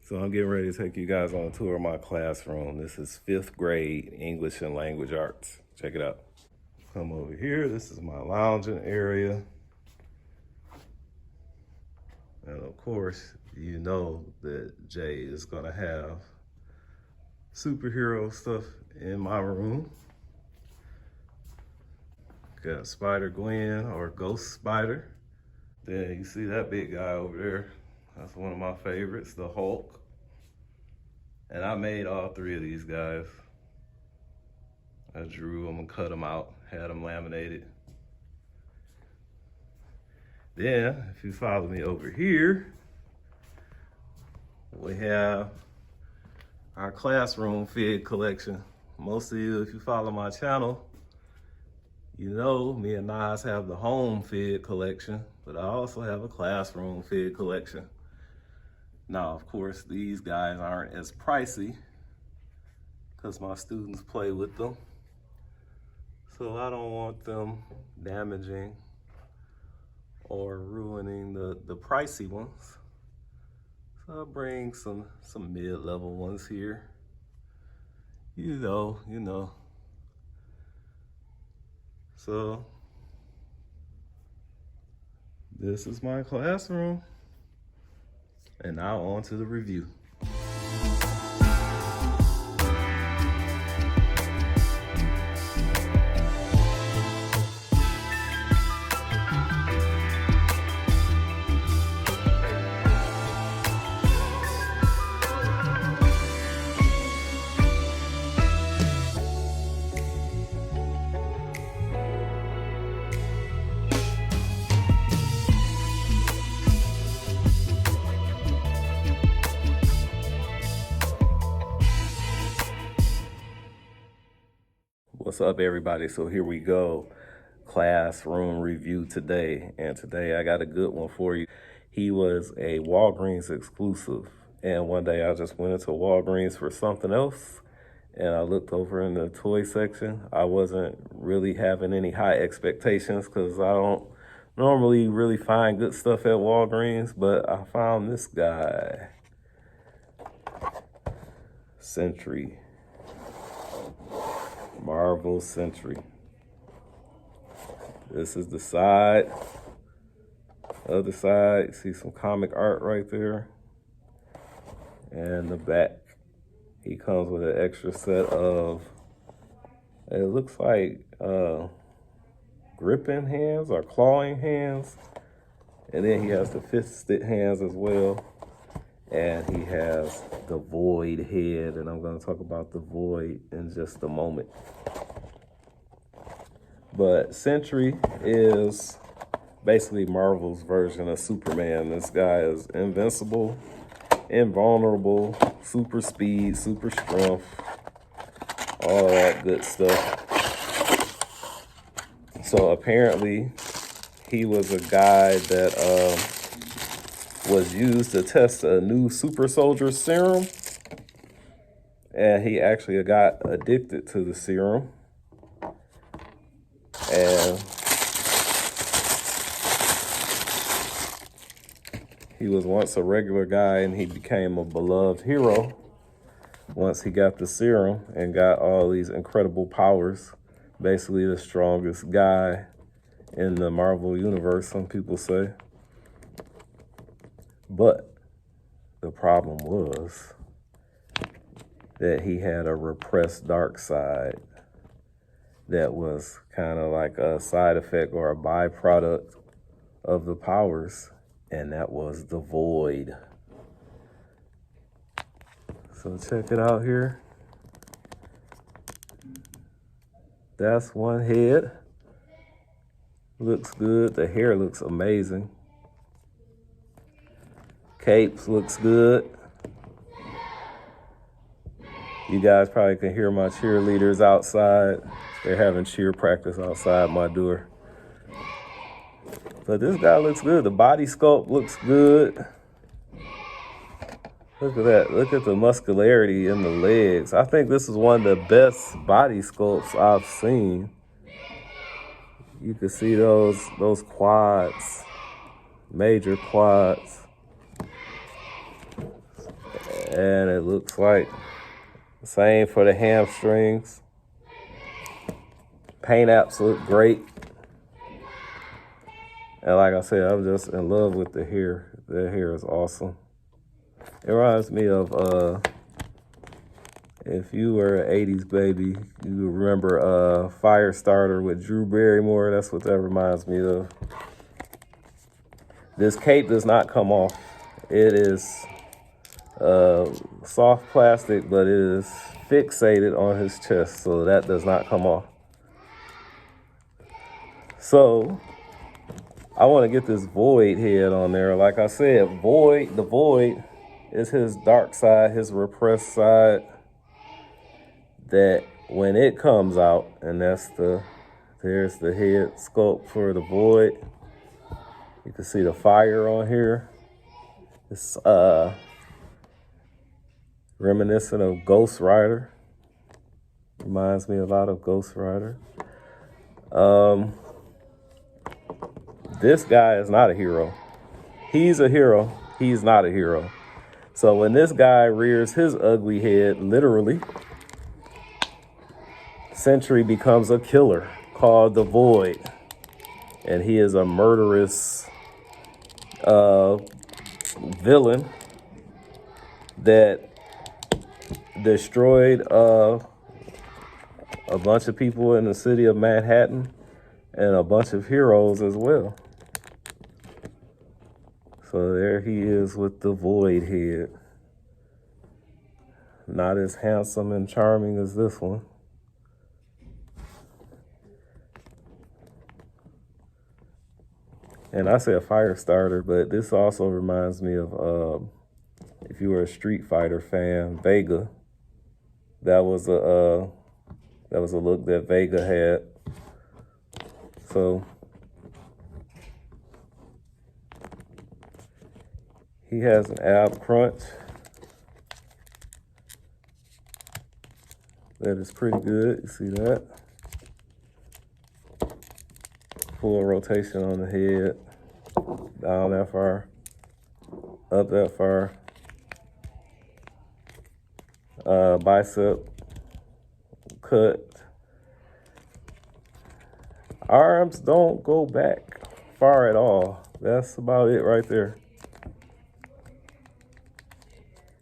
So I'm getting ready to take you guys on a tour of my classroom. This is 5th grade English and Language Arts. Check it out. Come over here. This is my lounging area. And of course, you know that Jay is gonna have superhero stuff in my room. Got Spider Gwen or Ghost Spider. Then you see that big guy over there. That's one of my favorites, the Hulk. And I made all 3 of these guys. I drew them and cut them out, had them laminated. Then, if you follow me over here, we have our classroom fig collection. Most of you, if you follow my channel, you know me and Nas have the home fig collection, but I also have a classroom fig collection. Now, of course, these guys aren't as pricey because my students play with them. So I don't want them damaging or ruining the pricey ones. So I'll bring some mid-level ones here. You know. So this is my classroom. And now on to the review. What's up, everybody? So here we go. Classroom review today. And today I got a good one for you. He was a Walgreens exclusive. And one day I just went into Walgreens for something else. And I looked over in the toy section. I wasn't really having any high expectations because I don't normally really find good stuff at Walgreens. But I found this guy. Sentry. Marvel Sentry. This is the side. Other side, see some comic art right there. And the back. He comes with an extra set of, it looks like gripping hands or clawing hands. And then he has the fisted hands as well. And he has the Void head, and I'm going to talk about the Void in just a moment. But Sentry is basically Marvel's version of Superman. This guy is invincible, invulnerable, super speed, super strength, all that good stuff. So apparently he was a guy that was used to test a new super soldier serum, and he actually got addicted to the serum, and he was once a regular guy and he became a beloved hero once he got the serum and got all these incredible powers. Basically the strongest guy in the Marvel universe, some people say. But the problem was that he had a repressed dark side that was kind of like a side effect or a byproduct of the powers, and that was the Void. So check it out here. That's one head. Looks good. The hair looks amazing. Capes looks good. You guys probably can hear my cheerleaders outside. They're having cheer practice outside my door. But this guy looks good. The body sculpt looks good. Look at that. Look at the muscularity in the legs. I think this is one of the best body sculpts I've seen. You can see those quads, major quads. And it looks like the same for the hamstrings. Paint apps look great. And like I said, I'm just in love with the hair. The hair is awesome. It reminds me of, if you were an 80s baby, you remember Firestarter with Drew Barrymore. That's what that reminds me of. This cape does not come off. It is soft plastic, but it is fixated on his chest, so that does not come off. So I want to get this Void head on there. Like I said, the Void is his dark side, his repressed side, that when it comes out, and there's the head sculpt for the Void. You can see the fire on here. It's reminiscent of Ghost Rider. Reminds me a lot of Ghost Rider. This guy is not a hero. He's a hero. He's not a hero. So when this guy rears his ugly head, literally, Sentry becomes a killer called the Void. And he is a murderous villain that destroyed a bunch of people in the city of Manhattan and a bunch of heroes as well. So there he is with the Void head. Not as handsome and charming as this one. And I said Firestarter, but this also reminds me of, if you were a Street Fighter fan, Vega. That was a look that Vega had. So he has an ab crunch that is pretty good. You see that? Full rotation on the head, down that far, up that far. Bicep cut. Arms don't go back far at all. That's about it right there.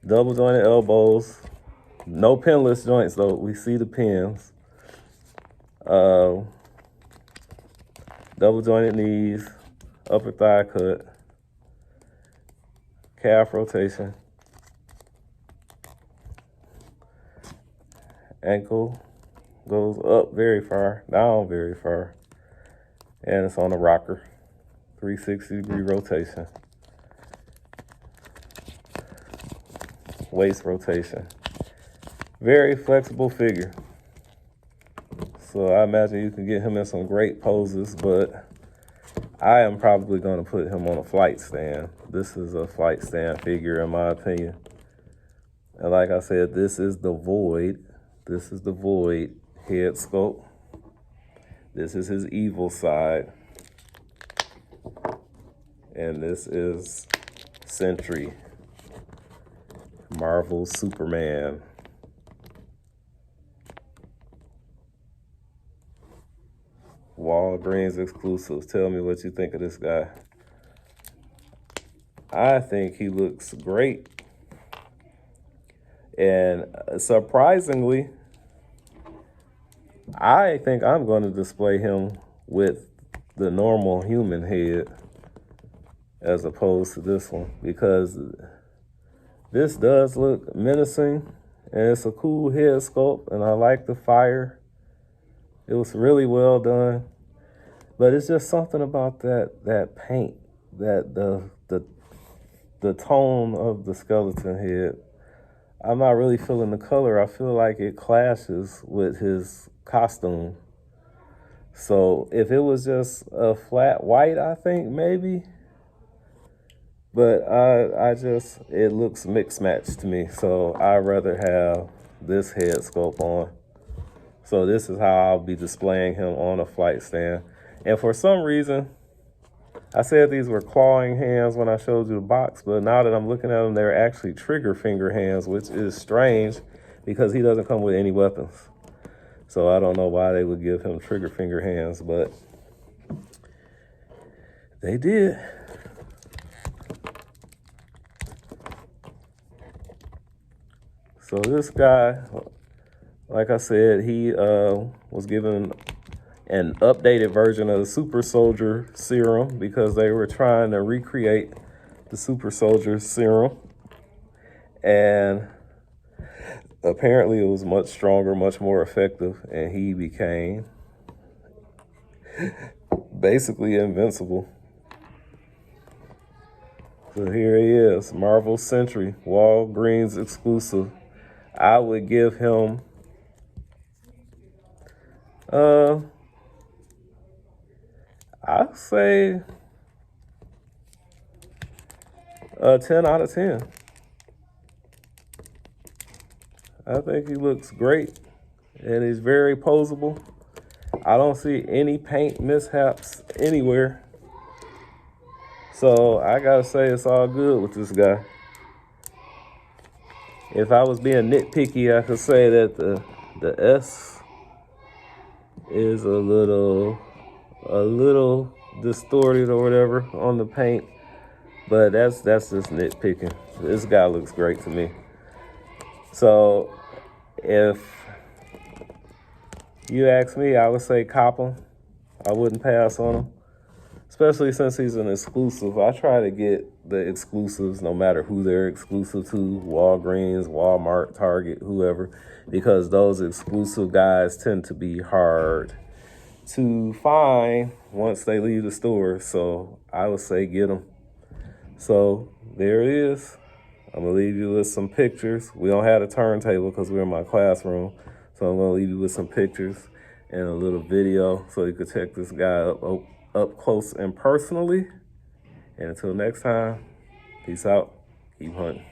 Double jointed elbows. No pinless joints though. We see the pins. Double jointed knees. Upper thigh cut. Calf rotation. Ankle goes up very far, down very far. And it's on a rocker. 360-degree rotation. Waist rotation. Very flexible figure. So I imagine you can get him in some great poses, but I am probably going to put him on a flight stand. This is a flight stand figure in my opinion. And like I said, this is the Void. This is the Void head sculpt. This is his evil side. And this is Sentry, Marvel Superman. Walgreens exclusives. Tell me what you think of this guy. I think he looks great. And surprisingly, I think I'm going to display him with the normal human head as opposed to this one, because this does look menacing and it's a cool head sculpt and I like the fire. It was really well done, but it's just something about that paint, that the tone of the skeleton head. I'm not really feeling the color. I feel like it clashes with his costume. So if it was just a flat white, I think maybe. But it looks mixed matched to me. So I'd rather have this head sculpt on. So this is how I'll be displaying him on a flight stand. And for some reason, I said these were clawing hands when I showed you the box, but now that I'm looking at them, they're actually trigger finger hands, which is strange because he doesn't come with any weapons. So I don't know why they would give him trigger finger hands, but they did. So this guy, like I said, he was given an updated version of the Super Soldier Serum because they were trying to recreate the Super Soldier Serum. And apparently it was much stronger, much more effective, and he became basically invincible. So here he is, Marvel Sentry, Walgreens exclusive. I would give him I'd say a 10 out of 10. I think he looks great and he's very posable. I don't see any paint mishaps anywhere. So I gotta say it's all good with this guy. If I was being nitpicky, I could say that the S is a little distorted or whatever on the paint, but that's just nitpicking. This guy looks great to me. So if you ask me, I would say cop him. I wouldn't pass on him, especially since he's an exclusive. I try to get the exclusives no matter who they're exclusive to, Walgreens, Walmart, Target, whoever, because those exclusive guys tend to be hard to find once they leave the store. So I would say get them. So there it is. I'm gonna leave you with some pictures. We don't have a turntable because we're in my classroom. So I'm gonna leave you with some pictures and a little video so you can check this guy up close and personally. And until next time, peace out, keep hunting.